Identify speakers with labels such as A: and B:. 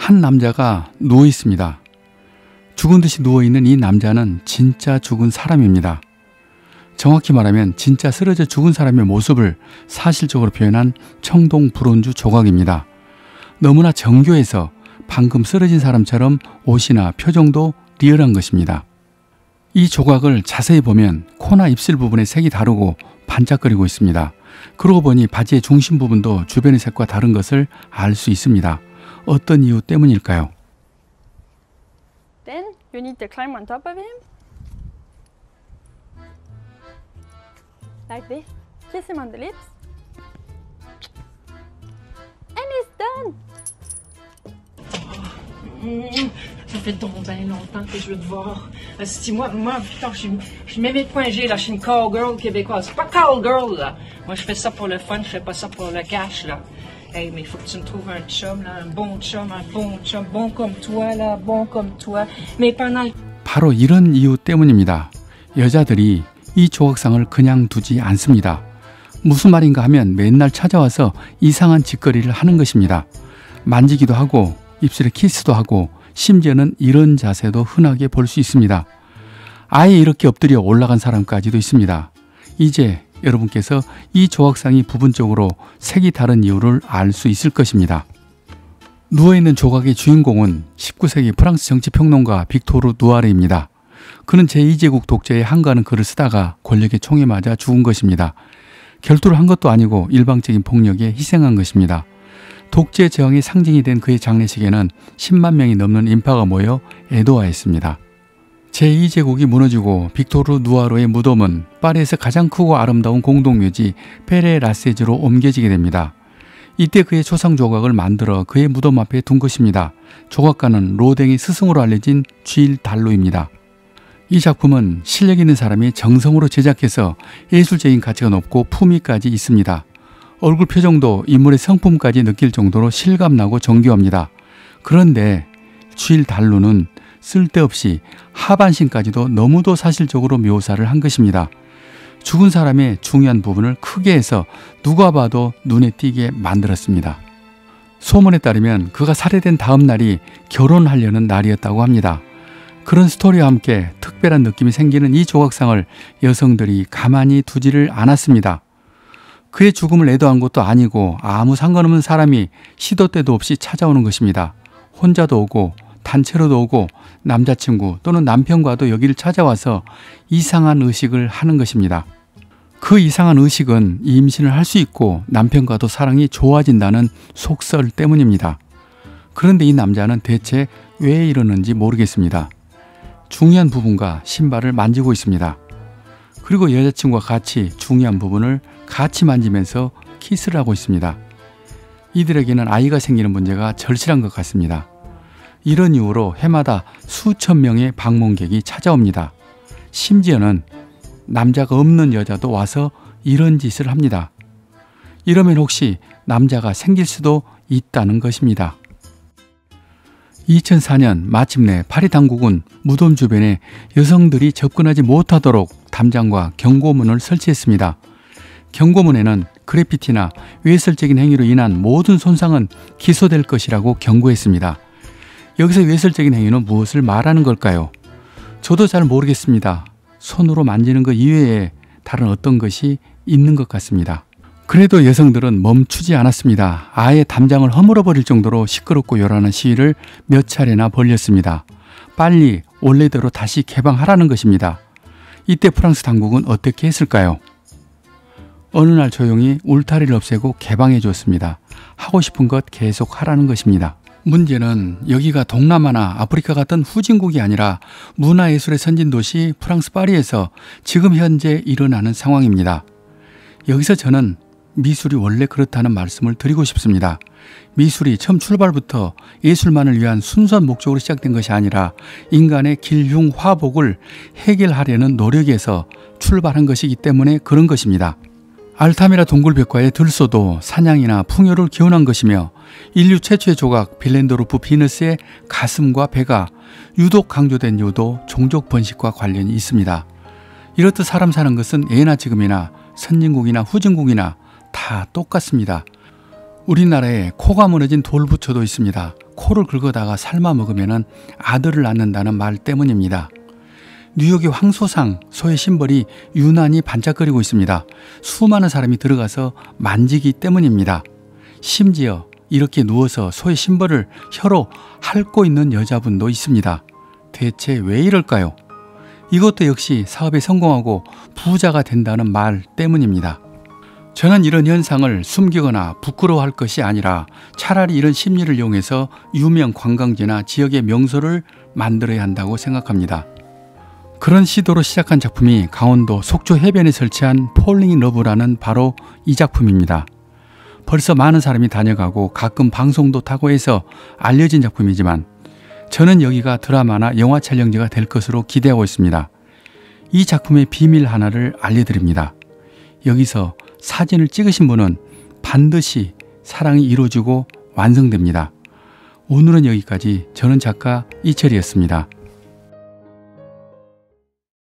A: 한 남자가 누워 있습니다. 죽은 듯이 누워있는 이 남자는 진짜 죽은 사람입니다. 정확히 말하면 진짜 쓰러져 죽은 사람의 모습을 사실적으로 표현한 청동 브론즈 조각입니다. 너무나 정교해서 방금 쓰러진 사람처럼 옷이나 표정도 리얼한 것입니다. 이 조각을 자세히 보면 코나 입술 부분의 색이 다르고 반짝거리고 있습니다. 그러고 보니 바지의 중심 부분도 주변의 색과 다른 것을 알 수 있습니다. 어떤 이유 때문일까요?
B: Then you need to climb on top of him. Like this. Kiss him on the lips. And it's done.
C: Ça fait donc bien longtemps que je veux te voir. Si moi, putain, je mets mes points G, là, je suis une cowgirl québécoise. C'est pas cowgirl, là. Moi, je fais ça pour le fun, je fais pas ça pour le cash, là. Hey, mais il faut que tu me trouves un chum, là, un bon chum, bon comme toi, là, bon comme toi. Mais pendant...
A: 바로 이런 이유 때문입니다. 여자들이 이 조각상을 그냥 두지 않습니다. 무슨 말인가 하면 맨날 찾아와서 이상한 짓거리를 하는 것입니다. 만지기도 하고 입술에 키스도 하고 심지어는 이런 자세도 흔하게 볼 수 있습니다. 아예 이렇게 엎드려 올라간 사람까지도 있습니다. 이제 여러분께서 이 조각상이 부분적으로 색이 다른 이유를 알 수 있을 것입니다. 누워있는 조각의 주인공은 19세기 프랑스 정치평론가 빅토르 누아르입니다. 그는 제2제국 독재에 항거하는 글을 쓰다가 권력의 총에 맞아 죽은 것입니다. 결투를 한 것도 아니고 일방적인 폭력에 희생한 것입니다. 독재 저항의 상징이 된 그의 장례식에는 10만 명이 넘는 인파가 모여 애도하였습니다. 제2제국이 무너지고 빅토르 누아르의 무덤은 파리에서 가장 크고 아름다운 공동묘지 페레 라세즈로 옮겨지게 됩니다. 이때 그의 초상 조각을 만들어 그의 무덤 앞에 둔 것입니다. 조각가는 로댕의 스승으로 알려진 쥘 달루입니다. 이 작품은 실력 있는 사람이 정성으로 제작해서 예술적인 가치가 높고 품위까지 있습니다. 얼굴 표정도 인물의 성품까지 느낄 정도로 실감나고 정교합니다. 그런데 쥘 달루는 쓸데없이 하반신까지도 너무도 사실적으로 묘사를 한 것입니다. 죽은 사람의 중요한 부분을 크게 해서 누가 봐도 눈에 띄게 만들었습니다. 소문에 따르면 그가 살해된 다음 날이 결혼하려는 날이었다고 합니다. 그런 스토리와 함께 특별한 느낌이 생기는 이 조각상을 여성들이 가만히 두지를 않았습니다. 그의 죽음을 애도한 것도 아니고 아무 상관없는 사람이 시도 때도 없이 찾아오는 것입니다. 혼자도 오고 단체로도 오고 남자친구 또는 남편과도 여기를 찾아와서 이상한 의식을 하는 것입니다. 그 이상한 의식은 임신을 할 수 있고 남편과도 사랑이 좋아진다는 속설 때문입니다. 그런데 이 남자는 대체 왜 이러는지 모르겠습니다. 중요한 부분과 신발을 만지고 있습니다. 그리고 여자친구와 같이 중요한 부분을 같이 만지면서 키스를 하고 있습니다. 이들에게는 아이가 생기는 문제가 절실한 것 같습니다. 이런 이유로 해마다 수천 명의 방문객이 찾아옵니다. 심지어는 남자가 없는 여자도 와서 이런 짓을 합니다. 이러면 혹시 남자가 생길 수도 있다는 것입니다. 2004년 마침내 파리 당국은 무덤 주변에 여성들이 접근하지 못하도록 담장과 경고문을 설치했습니다. 경고문에는 그래피티나 외설적인 행위로 인한 모든 손상은 기소될 것이라고 경고했습니다. 여기서 외설적인 행위는 무엇을 말하는 걸까요? 저도 잘 모르겠습니다. 손으로 만지는 것 이외에 다른 어떤 것이 있는 것 같습니다. 그래도 여성들은 멈추지 않았습니다. 아예 담장을 허물어버릴 정도로 시끄럽고 요란한 시위를 몇 차례나 벌였습니다. 빨리 원래대로 다시 개방하라는 것입니다. 이때 프랑스 당국은 어떻게 했을까요? 어느 날 조용히 울타리를 없애고 개방해 줬습니다. 하고 싶은 것 계속 하라는 것입니다. 문제는 여기가 동남아나 아프리카 같은 후진국이 아니라 문화예술의 선진도시 프랑스 파리에서 지금 현재 일어나는 상황입니다. 여기서 저는 미술이 원래 그렇다는 말씀을 드리고 싶습니다. 미술이 처음 출발부터 예술만을 위한 순수한 목적으로 시작된 것이 아니라 인간의 길흉 화복을 해결하려는 노력에서 출발한 것이기 때문에 그런 것입니다. 알타미라 동굴벽화의 들소도 사냥이나 풍요를 기원한 것이며 인류 최초의 조각 빌렌도르프 비너스의 가슴과 배가 유독 강조된 이유도 종족 번식과 관련이 있습니다. 이렇듯 사람 사는 것은 예나 지금이나 선진국이나 후진국이나 다 똑같습니다. 우리나라에 코가 무너진 돌부처도 있습니다. 코를 긁어다가 삶아 먹으면 아들을 낳는다는 말 때문입니다. 뉴욕의 황소상 소의 심벌이 유난히 반짝거리고 있습니다. 수많은 사람이 들어가서 만지기 때문입니다. 심지어 이렇게 누워서 소의 심벌을 혀로 핥고 있는 여자분도 있습니다. 대체 왜 이럴까요? 이것도 역시 사업에 성공하고 부자가 된다는 말 때문입니다. 저는 이런 현상을 숨기거나 부끄러워할 것이 아니라 차라리 이런 심리를 이용해서 유명 관광지나 지역의 명소를 만들어야 한다고 생각합니다. 그런 시도로 시작한 작품이 강원도 속초 해변에 설치한 폴링 인 러브라는 바로 이 작품입니다. 벌써 많은 사람이 다녀가고 가끔 방송도 타고 해서 알려진 작품이지만 저는 여기가 드라마나 영화 촬영지가 될 것으로 기대하고 있습니다. 이 작품의 비밀 하나를 알려드립니다. 여기서 사진을 찍으신 분은 반드시 사랑이 이루어지고 완성됩니다. 오늘은 여기까지. 저는 작가 이철이었습니다.